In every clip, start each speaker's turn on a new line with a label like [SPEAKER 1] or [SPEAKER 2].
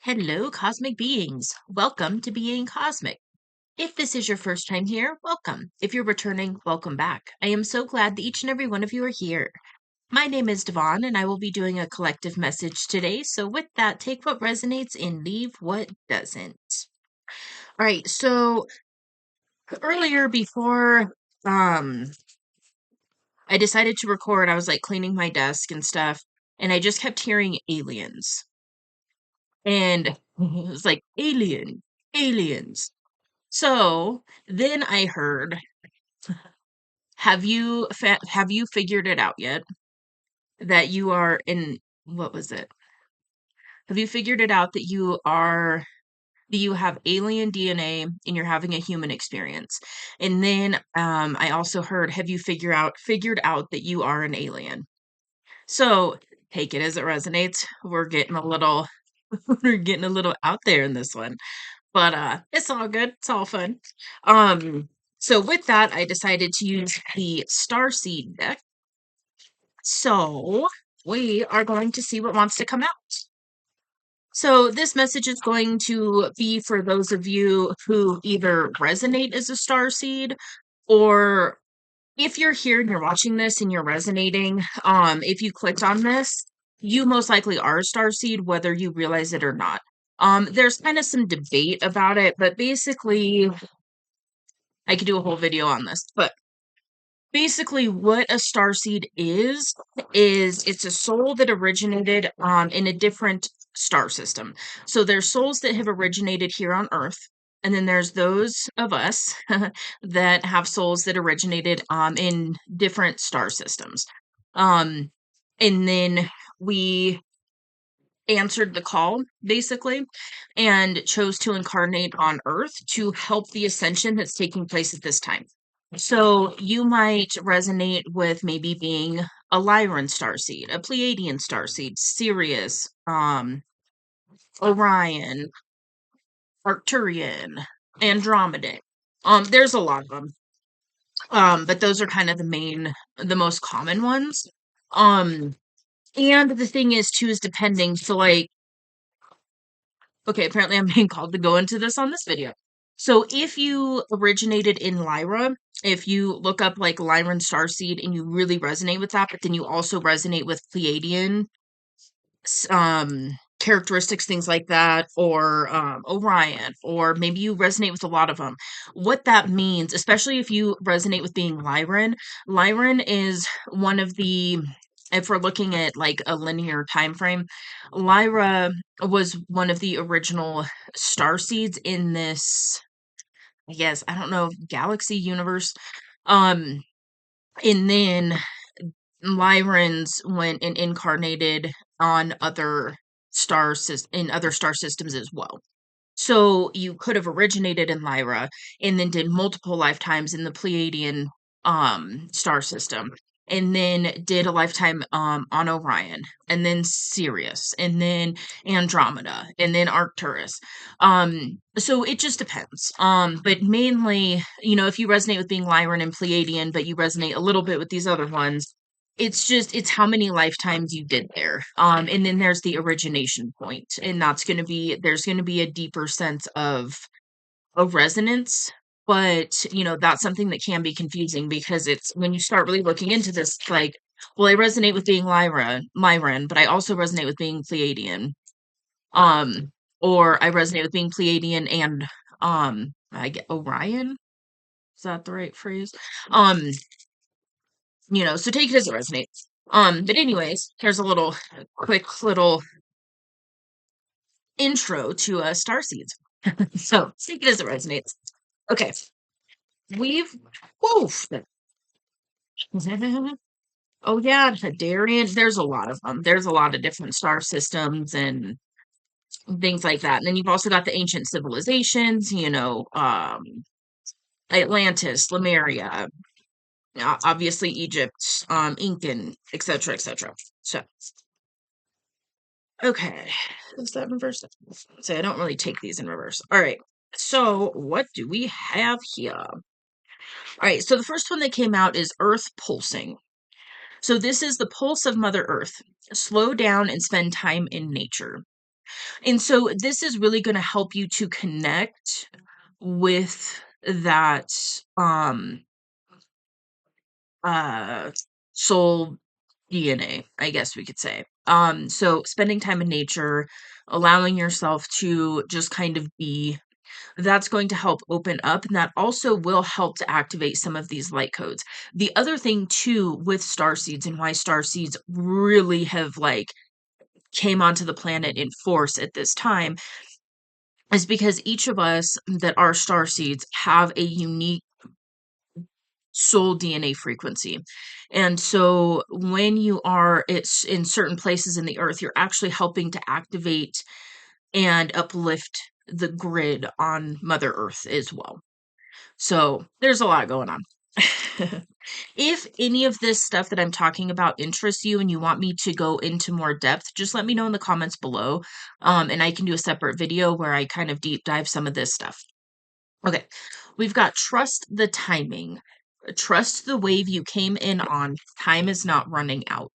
[SPEAKER 1] Hello, cosmic beings. Welcome to Being Cosmic. If this is your first time here, welcome. If you're returning, welcome back. I am so glad that each and every one of you are here. My name is Devon, and I will be doing a collective message today. So, with that, take what resonates and leave what doesn't. All right. So, earlier before I decided to record, I was like cleaning my desk and stuff, and I just kept hearing aliens. And it was like, alien, aliens. So then I heard, have you figured it out yet that you are in what was it? Have you figured it out that you have alien DNA and you're having a human experience? And then I also heard, have you figured out that you are an alien? So take it as it resonates. We're getting a little out there in this one. But it's all good. It's all fun. Um, so with that, I decided to use the Starseed deck. So we are going to see what wants to come out. So this message is going to be for those of you who either resonate as a starseed, or if you're here and you're watching this and you're resonating, if you clicked on this, you most likely are a starseed, whether you realize it or not. There's kind of some debate about it, but basically I could do a whole video on this, but basically what a starseed is it's a soul that originated in a different star system. So there's souls that have originated here on Earth, and then there's those of us that have souls that originated in different star systems. Um, and then we answered the call basically and chose to incarnate on Earth to help the ascension that's taking place at this time. So you might resonate with maybe being a Lyran starseed, a Pleiadian starseed, Sirius, Orion, Arcturian, Andromeda. There's a lot of them. But those are kind of the most common ones. Um, and the thing is too is depending. So like, okay, apparently I'm being called to go into this on this video. So if you originated in Lyra, if you look up like Lyran Starseed and you really resonate with that, but then you also resonate with Pleiadian characteristics, things like that, or Orion, or maybe you resonate with a lot of them. What that means, especially if you resonate with being Lyran is one of the, if we're looking at like a linear time frame, Lyra was one of the original star seeds in this, I guess, I don't know, galaxy universe. Um, and then Lyrans went and incarnated on in other star systems as well. So you could have originated in Lyra and then did multiple lifetimes in the Pleiadian star system, and then did a lifetime on Orion, and then Sirius, and then Andromeda, and then Arcturus. So it just depends. But mainly, if you resonate with being Lyran and Pleiadian, but you resonate a little bit with these other ones, it's how many lifetimes you did there. And then there's the origination point, and there's gonna be a deeper sense of resonance. But that's something that can be confusing, because it's when you start really looking into this, like, well, I resonate with being Lyran, but I also resonate with being Pleiadian. Um, or I resonate with being Pleiadian and I get Orion. Is that the right phrase? Um, so take it as it resonates. But anyways, here's a quick little intro to star seeds. So take it as it resonates. Okay, we've woof. Oh yeah, Hadarian. There's a lot of them. There's a lot of different star systems and things like that. And then you've also got the ancient civilizations. Atlantis, Lemuria, obviously Egypt, Incan, etc., etc. So, okay, is that in reverse? So I don't really take these in reverse. All right. So what do we have here? All right. So the first one that came out is Earth pulsing. So this is the pulse of Mother Earth. Slow down and spend time in nature. And so this is really going to help you to connect with that uh soul DNA, I guess we could say. So spending time in nature, allowing yourself to just kind of be, that's going to help open up, and that also will help to activate some of these light codes. The other thing too with star seeds, and why star seeds really have like came onto the planet in force at this time, is because each of us that are star seeds have a unique soul DNA frequency. And so when you are it's in certain places in the earth, you're actually helping to activate and uplift the grid on Mother Earth as well. So there's a lot going on. If any of this stuff that I'm talking about interests you and you want me to go into more depth, just let me know in the comments below. And I can do a separate video where I kind of deep dive some of this stuff. Okay, we've got trust the timing. Trust the wave you came in on. Time is not running out.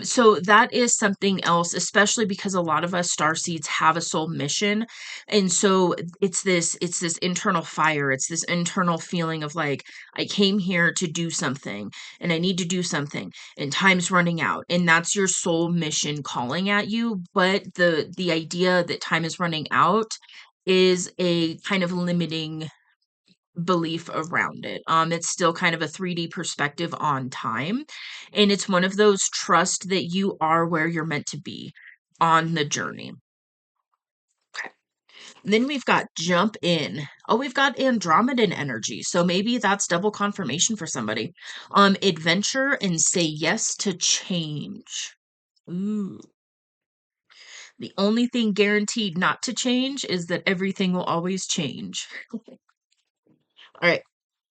[SPEAKER 1] So that is something else, especially because a lot of us star seeds have a soul mission. And so it's this internal fire. It's this internal feeling of like, I came here to do something and I need to do something and time's running out. And that's your soul mission calling at you. But the idea that time is running out is a kind of limiting belief around it. It's still kind of a 3D perspective on time. And it's one of those trust that you are where you're meant to be on the journey. Okay. Then we've got jump in. Oh, we've got Andromedan energy. So maybe that's double confirmation for somebody. Adventure and say yes to change. Ooh. The only thing guaranteed not to change is that everything will always change. All right.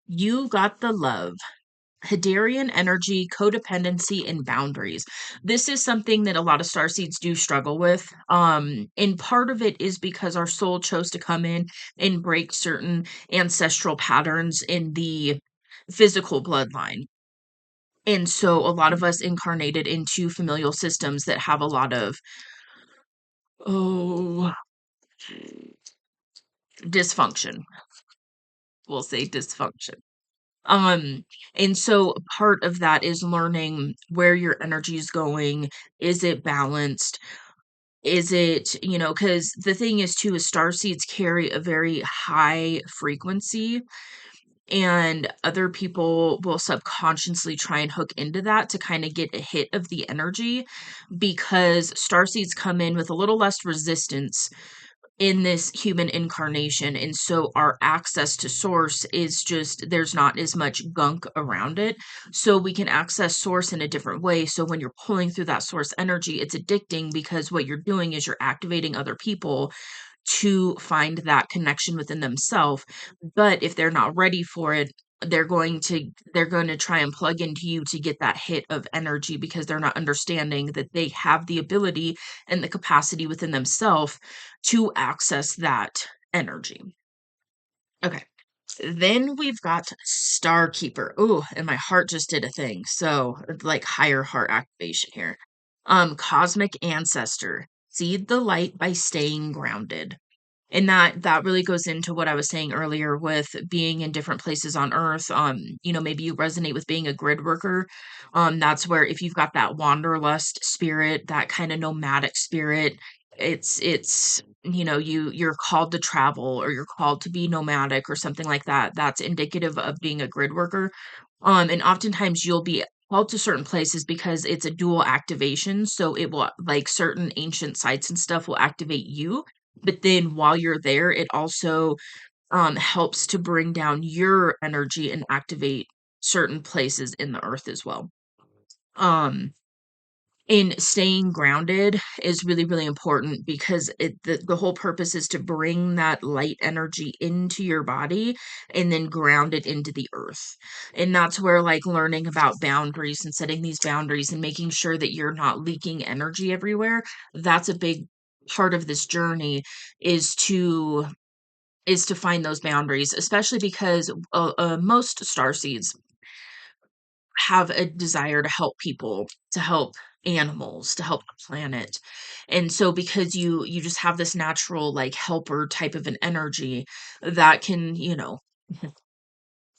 [SPEAKER 1] You got the love. Hadarian energy, codependency, and boundaries. This is something that a lot of starseeds do struggle with. And part of it is because our soul chose to come in and break certain ancestral patterns in the physical bloodline. And so a lot of us incarnated into familial systems that have a lot of, oh, dysfunction. We'll say dysfunction. Um, and so part of that is learning where your energy is going. Is it balanced? Is it, because the thing is too, is star seeds carry a very high frequency, and other people will subconsciously try and hook into that to kind of get a hit of the energy, because star seeds come in with a little less resistance in this human incarnation. And so our access to source is just, there's not as much gunk around it. So we can access source in a different way. So when you're pulling through that source energy, it's addicting, because what you're doing is you're activating other people to find that connection within themselves. But if they're not ready for it, they're going to try and plug into you to get that hit of energy, because they're not understanding that they have the ability and the capacity within themselves to access that energy. Okay. Then we've got Star Keeper. Ooh, and my heart just did a thing. So, like higher heart activation here. Cosmic Ancestor. Seed the light by staying grounded. And that really goes into what I was saying earlier with being in different places on Earth. Maybe you resonate with being a grid worker. That's where, if you've got that wanderlust spirit, that kind of nomadic spirit, you're called to travel, or you're called to be nomadic or something like that. That's indicative of being a grid worker. And oftentimes you'll be called to certain places because it's a dual activation. So it will, like, certain ancient sites and stuff will activate you, but then while you're there, it also helps to bring down your energy and activate certain places in the earth as well. Um, and staying grounded is really, really important, because the whole purpose is to bring that light energy into your body and then ground it into the earth. And that's where, like, learning about boundaries and setting these boundaries and making sure that you're not leaking energy everywhere, that's a big part of this journey, is to find those boundaries, especially because most star seeds have a desire to help people, to help animals to help the planet. And so because you just have this natural like helper type of an energy that can,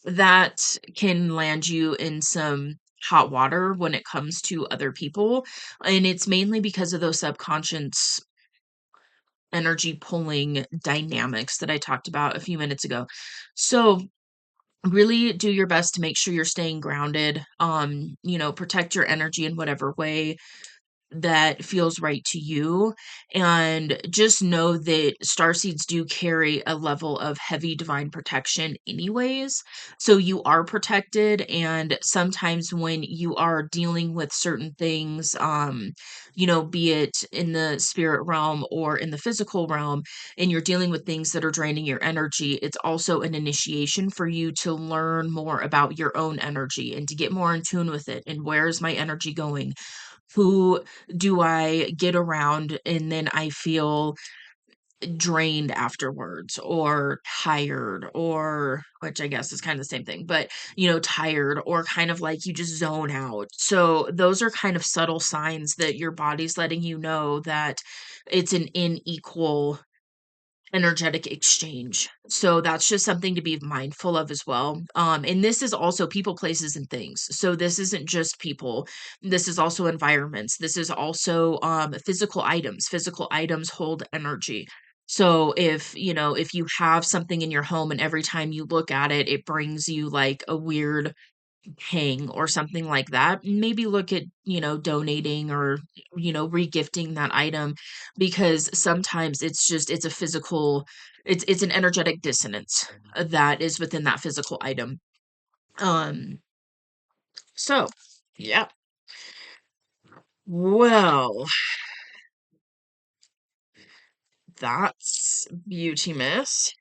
[SPEAKER 1] that can land you in some hot water when it comes to other people. And it's mainly because of those subconscious energy pulling dynamics that I talked about a few minutes ago. So really do your best to make sure you're staying grounded. Protect your energy in whatever way that feels right to you. And just know that starseeds do carry a level of heavy divine protection, anyways. So you are protected. And sometimes when you are dealing with certain things, be it in the spirit realm or in the physical realm, and you're dealing with things that are draining your energy, it's also an initiation for you to learn more about your own energy and to get more in tune with it. And where is my energy going? Who do I get around and then I feel drained afterwards or tired, or which I guess is kind of the same thing, but tired or kind of like you just zone out. So those are kind of subtle signs that your body's letting you know that it's an unequal energetic exchange. So that's just something to be mindful of as well. And this is also people, places, and things. So this isn't just people. This is also environments. This is also physical items. Physical items hold energy. So if you have something in your home and every time you look at it, it brings you like a weird hang or something like that, maybe look at, donating or, regifting that item, because sometimes it's a physical, it's an energetic dissonance that is within that physical item. Um, so yeah. Well, that's Beauty Miss.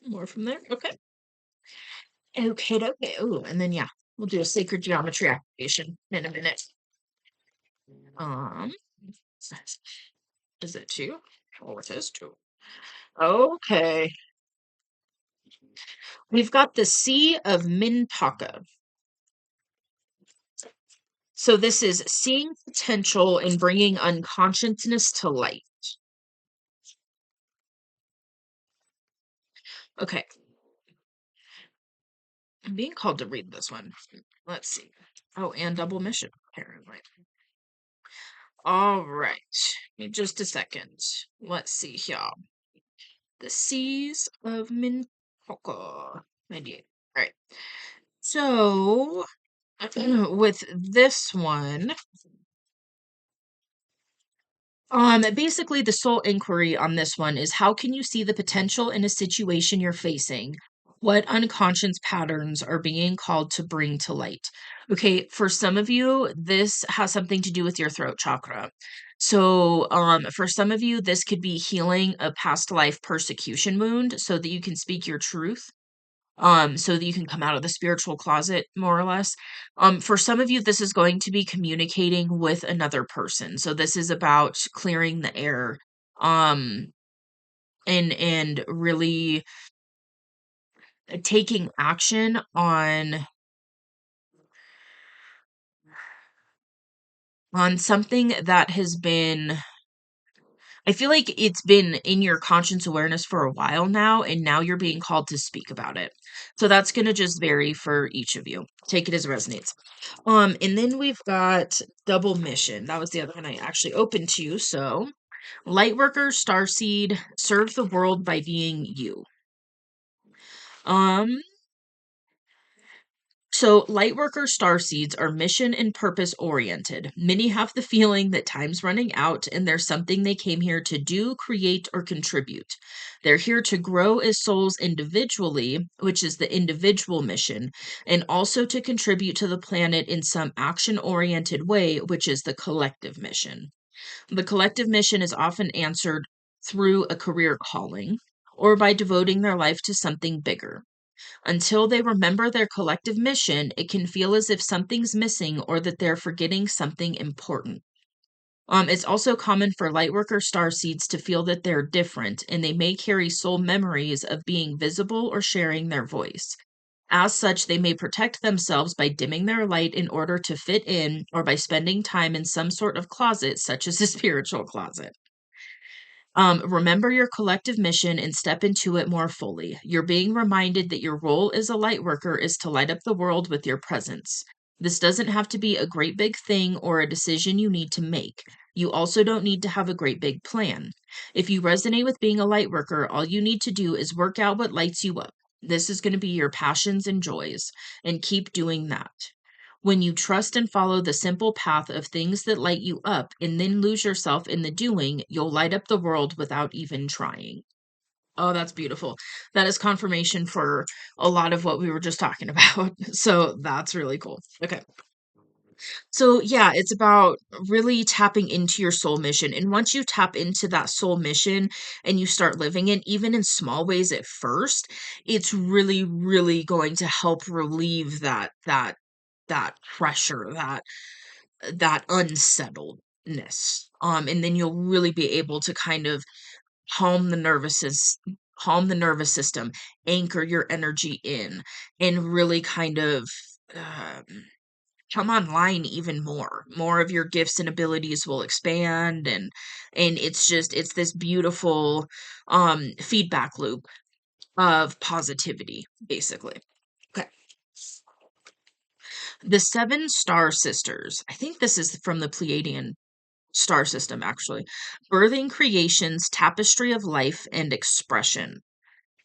[SPEAKER 1] More from there. Okay. Okay, okay. Oh, and then yeah, we'll do a sacred geometry activation in a minute. Um, is it two? Oh, it is two. Okay. We've got the Sea of Mintaka. So this is seeing potential in bringing unconsciousness to light. Okay. I'm being called to read this one. Let's see. Oh, and double mission, apparently. All right. Give me just a second. Let's see here. The Seas of Mintaka. 98. All right. So, with this one, basically the sole inquiry on this one is how can you see the potential in a situation you're facing? What unconscious patterns are being called to bring to light? Okay, for some of you, this has something to do with your throat chakra. So, for some of you, this could be healing a past life persecution wound so that you can speak your truth, so that you can come out of the spiritual closet more or less. For some of you, this is going to be communicating with another person. So this is about clearing the air, um, and really taking action on something that has been, I feel like it's been in your conscious awareness for a while now, and now you're being called to speak about it. So that's going to just vary for each of you. Take it as it resonates. And then we've got double mission. That was the other one I actually opened to you. So, Lightworker, Starseed, serve the world by being you. Um, so, Lightworker starseeds are mission and purpose oriented. Many have the feeling that time's running out and there's something they came here to do, create, or contribute. They're here to grow as souls individually, which is the individual mission, and also to contribute to the planet in some action oriented way, which is the collective mission. The collective mission is often answered through a career calling or by devoting their life to something bigger. Until they remember their collective mission, it can feel as if something's missing or that they're forgetting something important. It's also common for lightworker starseeds to feel that they're different and they may carry soul memories of being visible or sharing their voice. As such, they may protect themselves by dimming their light in order to fit in or by spending time in some sort of closet, such as a spiritual closet. Remember your collective mission and step into it more fully. You're being reminded that your role as a light worker is to light up the world with your presence. This doesn't have to be a great big thing or a decision you need to make. You also don't need to have a great big plan. If you resonate with being a light worker, all you need to do is work out what lights you up. This is going to be your passions and joys, and keep doing that. When you trust and follow the simple path of things that light you up and then lose yourself in the doing, you'll light up the world without even trying. Oh, that's beautiful. That is confirmation for a lot of what we were just talking about. So that's really cool. Okay. So, yeah, it's about really tapping into your soul mission. And once you tap into that soul mission and you start living it, even in small ways at first, it's really, really going to help relieve that pressure, that unsettledness. And then you'll really be able to kind of calm the calm the nervous system, anchor your energy in, and really kind of um, come online even more. More of your gifts and abilities will expand, and it's this beautiful feedback loop of positivity, basically. Okay. The seven star sisters. I think this is from the Pleiadian star system, actually. Birthing creations, tapestry of life and expression.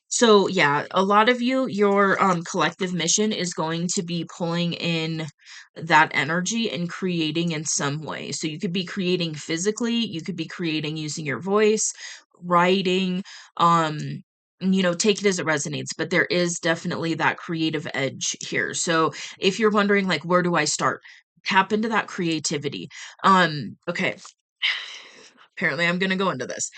[SPEAKER 1] So yeah, a lot of you, your collective mission is going to be pulling in that energy and creating in some way. So you could be creating physically, you could be creating using your voice, writing, um, take it as it resonates, but there is definitely that creative edge here. So if you're wondering like where do I start? Tap into that creativity. Okay. Apparently, I'm going to go into this.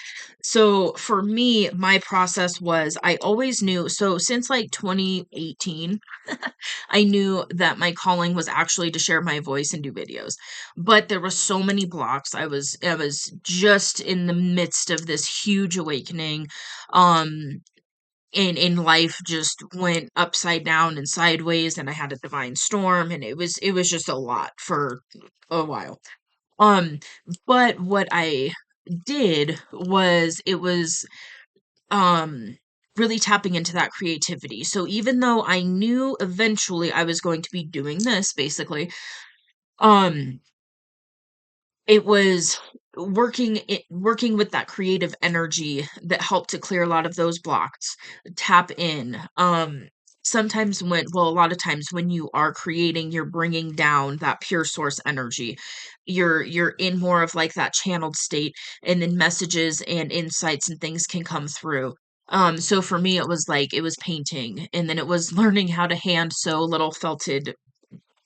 [SPEAKER 1] So, for me, my process was I always knew. So, since like 2018, I knew that my calling was actually to share my voice and do videos. But there were so many blocks. I was just in the midst of this huge awakening. Um in life just went upside down and sideways, and I had a divine storm, and it was just a lot for a while. Um, but what I did was it was, um, really tapping into that creativity. So even though I knew eventually I was going to be doing this, basically, um, it was working with that creative energy that helped to clear a lot of those blocks, tap in. Sometimes a lot of times when you are creating, you're bringing down that pure source energy. You're in more of like that channeled state, and then messages and insights and things can come through. So for me, it was like it was painting, and then it was learning how to hand sew little felted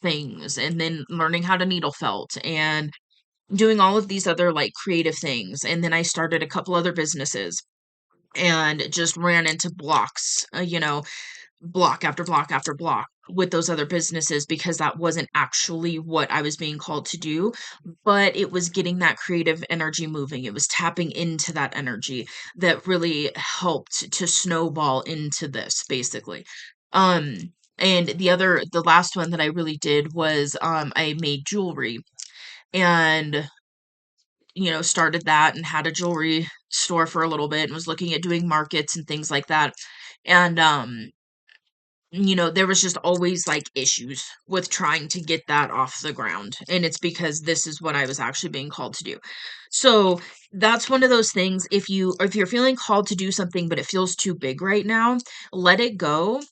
[SPEAKER 1] things, and then learning how to needle felt, and doing all of these other like creative things. And then I started a couple other businesses and just ran into blocks, block after block after block with those other businesses because that wasn't actually what I was being called to do, but it was getting that creative energy moving. It was tapping into that energy that really helped to snowball into this basically. Um and the last one that I really did was I made jewelry, and started that and had a jewelry store for a little bit and was looking at doing markets and things like that. And there was just always like issues with trying to get that off the ground. And it's because this is what I was actually being called to do. So that's one of those things. If you're feeling called to do something but it feels too big right now, let it go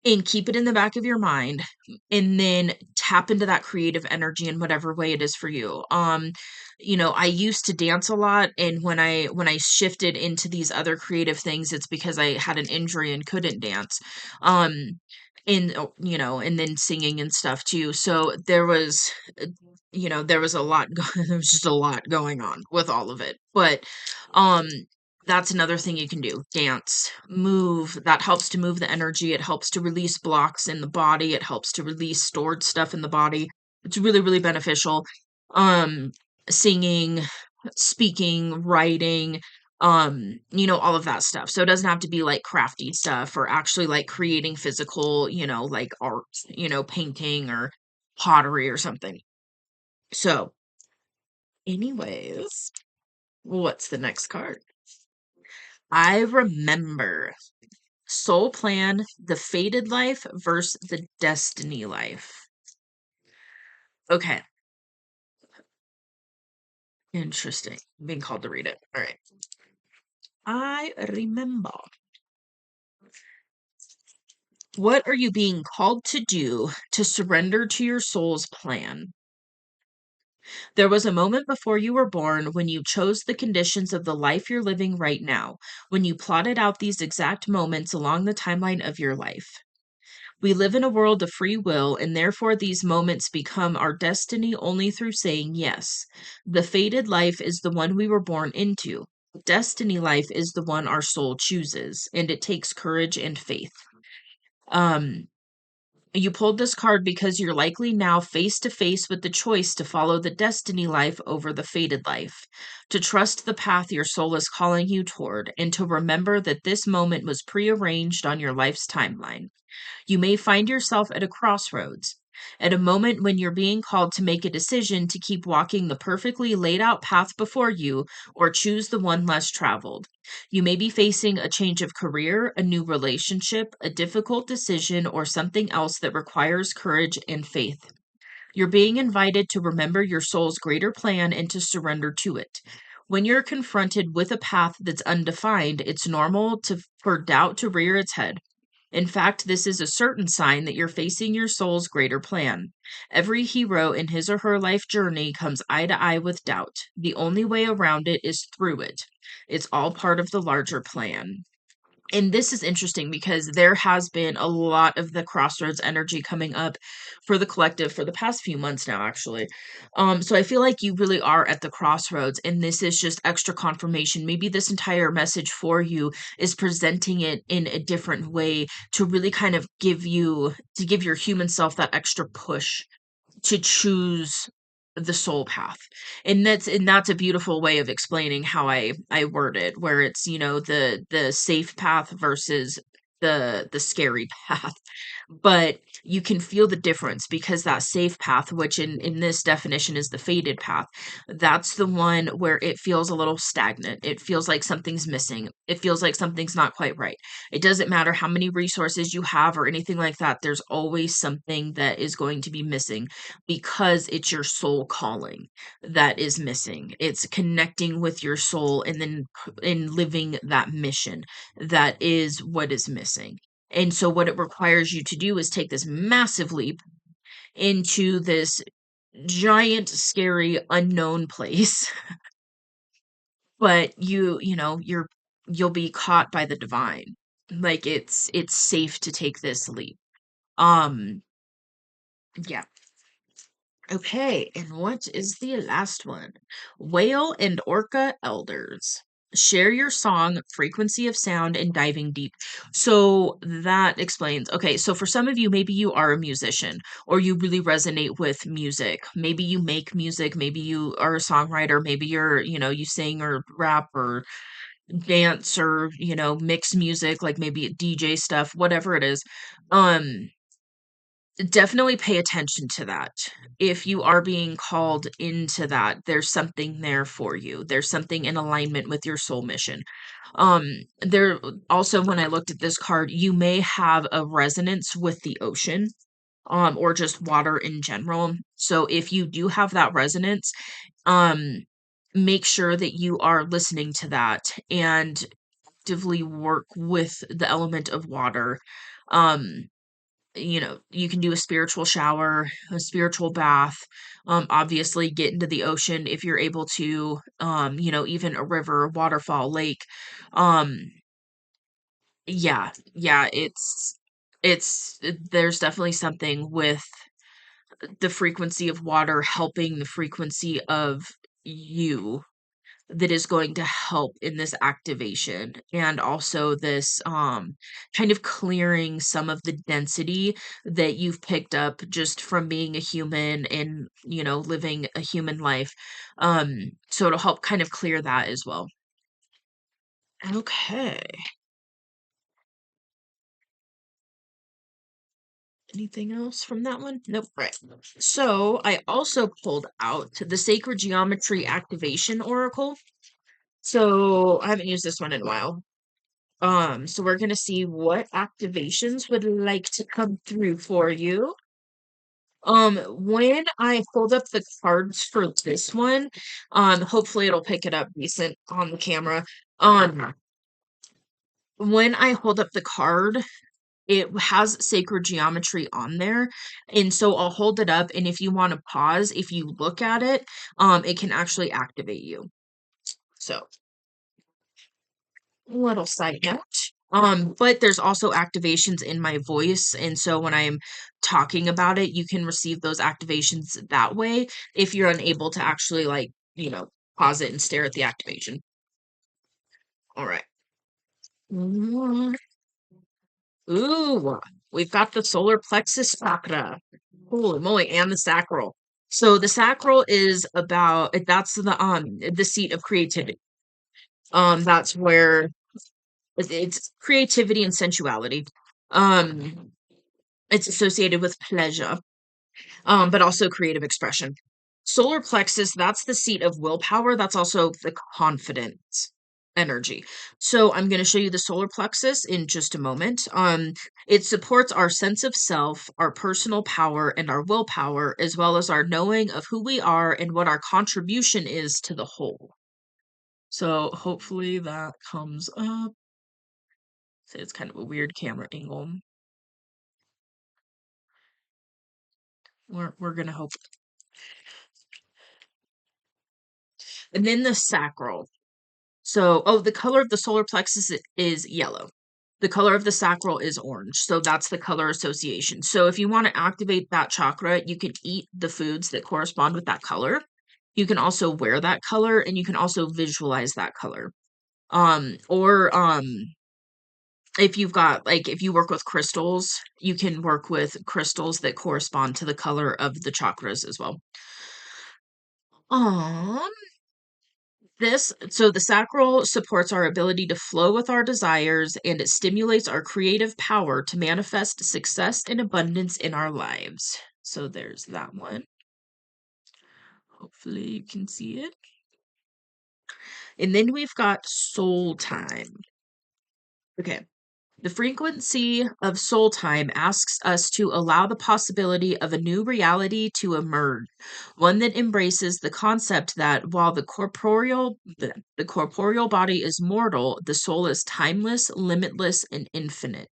[SPEAKER 1] and keep it in the back of your mind, and then tap into that creative energy in whatever way it is for you. I used to dance a lot, and when I shifted into these other creative things, it's because I had an injury and couldn't dance. um and then singing and stuff too. So uh, there was a lot there was just a lot going on with all of it. But um that's another thing you can do. Dance, move. That helps to move the energy. It helps to release blocks in the body. It helps to release stored stuff in the body. It's really, really beneficial. Um, Singing, speaking, writing. all of that stuff. So it doesn't have to be like crafty stuff or actually like creating physical, like art, painting or pottery or something. So, anyways, what's the next card? I remember soul plan, the fated life versus the destiny life. Okay, interesting. Being called to read it. All right. I remember. What are you being called to do to surrender to your soul's plan? There was a moment before you were born when you chose the conditions of the life you're living right now, when you plotted out these exact moments along the timeline of your life. We live in a world of free will, and therefore these moments become our destiny only through saying yes. The fated life is the one we were born into. Destiny life is the one our soul chooses, and it takes courage and faith. Um, you pulled this card because you're likely now face to face with the choice to follow the destiny life over the fated life, to trust the path your soul is calling you toward, and to remember that this moment was prearranged on your life's timeline. You may find yourself at a crossroads, at a moment when you're being called to make a decision to keep walking the perfectly laid out path before you or choose the one less traveled. You may be facing a change of career, a new relationship, a difficult decision, or something else that requires courage and faith. You're being invited to remember your soul's greater plan and to surrender to it. When you're confronted with a path that's undefined, it's normal for doubt to rear its head. In fact, this is a certain sign that you're facing your soul's greater plan. Every hero in his or her life journey comes eye to eye with doubt. The only way around it is through it. It's all part of the larger plan. And this is interesting because there has been a lot of the crossroads energy coming up for the collective for the past few months now, actually. So I feel like you really are at the crossroads, and this is just extra confirmation. Maybe this entire message for you is presenting it in a different way to really kind of give your human self that extra push to choose the soul path. And that's a beautiful way of explaining how I word it, where it's, the safe path versus the scary path. But you can feel the difference because that safe path, which in this definition is the faded path, that's the one where it feels a little stagnant. It feels like something's missing. It feels like something's not quite right. It doesn't matter how many resources you have or anything like that, there's always something that is going to be missing because it's your soul calling that is missing. It's connecting with your soul and then in living that mission. That is what is missing. And so what it requires you to do is take this massive leap into this giant, scary, unknown place. But you'll be caught by the divine. Like it's safe to take this leap. Um, yeah. Okay, and what is the last one? Whale and Orca Elders. Share your song, frequency of sound, and diving deep. So that explains. Okay, so for some of you, maybe you are a musician or you really resonate with music. Maybe you make music, maybe you are a songwriter, maybe you sing or rap or dance or, mix music, like maybe DJ stuff, whatever it is. Um, Definitely pay attention to that. If you are being called into that, there's something there for you. There's something in alignment with your soul mission. There also, when I looked at this card, you may have a resonance with the ocean, or just water in general. So if you do have that resonance, um, make sure that you are listening to that and actively work with the element of water. Um, you can do a spiritual shower, a spiritual bath, obviously get into the ocean if you're able to, even a river, waterfall, lake. Um, yeah, there's definitely something with the frequency of water helping the frequency of you that is going to help in this activation and also this kind of clearing some of the density that you've picked up just from being a human and living a human life, so it'll help kind of clear that as well. Okay. Anything else from that one? Nope. Right. So I also pulled out the Sacred Geometry Activation Oracle. So I haven't used this one in a while. So we're gonna see what activations would like to come through for you. When I hold up the cards for this one, hopefully it'll pick it up decent on the camera. When I hold up the card, it has sacred geometry on there. And so I'll hold it up, and if you want to pause, if you look at it, it can actually activate you. So, little side note. But there's also activations in my voice, and so when I'm talking about it, you can receive those activations that way if you're unable to actually pause it and stare at the activation. All right. Ooh, we've got the solar plexus chakra. Holy moly, and the sacral. So the sacral is that's the seat of creativity. That's where it's creativity and sensuality. Um, it's associated with pleasure, but also creative expression. Solar plexus, that's the seat of willpower. That's also the confidence energy. So I'm going to show you the solar plexus in just a moment. It supports our sense of self, our personal power, and our willpower, as well as our knowing of who we are and what our contribution is to the whole. So hopefully that comes up. So it's kind of a weird camera angle. We're gonna hope. And then the sacral. So, the color of the solar plexus is yellow. The color of the sacral is orange. So that's the color association. So if you want to activate that chakra, you can eat the foods that correspond with that color. You can also wear that color, and you can also visualize that color. Or if you've got if you work with crystals, you can work with crystals that correspond to the color of the chakras as well. Um so the sacral supports our ability to flow with our desires, and it stimulates our creative power to manifest success and abundance in our lives. So there's that one. Hopefully you can see it. And then we've got soul time. Okay. The frequency of soul time asks us to allow the possibility of a new reality to emerge, one that embraces the concept that while the corporeal body is mortal, the soul is timeless, limitless, and infinite.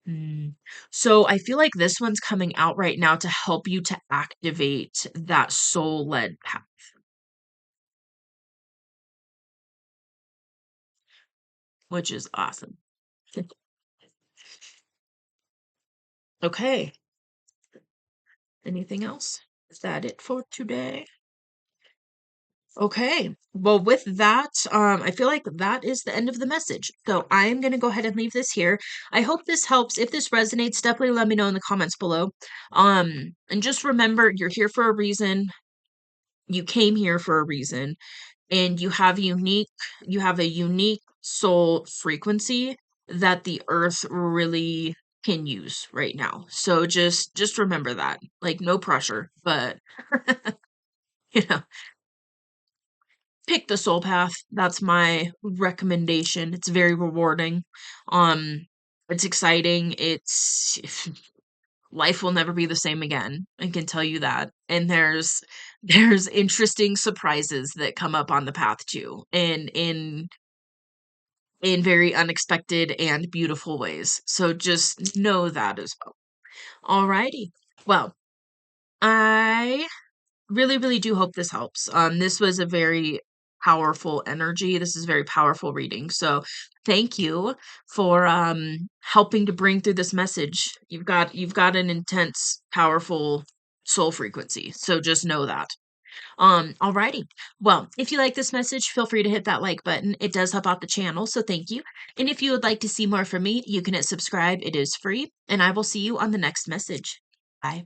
[SPEAKER 1] Mm. So I feel like this one's coming out right now to help you to activate that soul-led path, which is awesome. Okay. Anything else? Is that it for today? Okay. Well, with that, I feel like that is the end of the message. So I'm going to go ahead and leave this here. I hope this helps. If this resonates, definitely let me know in the comments below. And just remember, you're here for a reason. You came here for a reason, and you have a unique soul frequency that the earth really can use right now. So just remember that. Like, no pressure, but you know, pick the soul path. That's my recommendation. It's very rewarding. Um, it's exciting. It's life will never be the same again. I can tell you that. And there's interesting surprises that come up on the path too, and in very unexpected and beautiful ways. So just know that as well. Alrighty. Well, I really, really do hope this helps. This was a very powerful energy. This is very powerful reading. So thank you for helping to bring through this message. You've got an intense, powerful soul frequency. So just know that. Alrighty. Well, if you like this message, feel free to hit that like button. It does help out the channel, so thank you. And if you would like to see more from me, you can hit subscribe. It is free, and I will see you on the next message. Bye.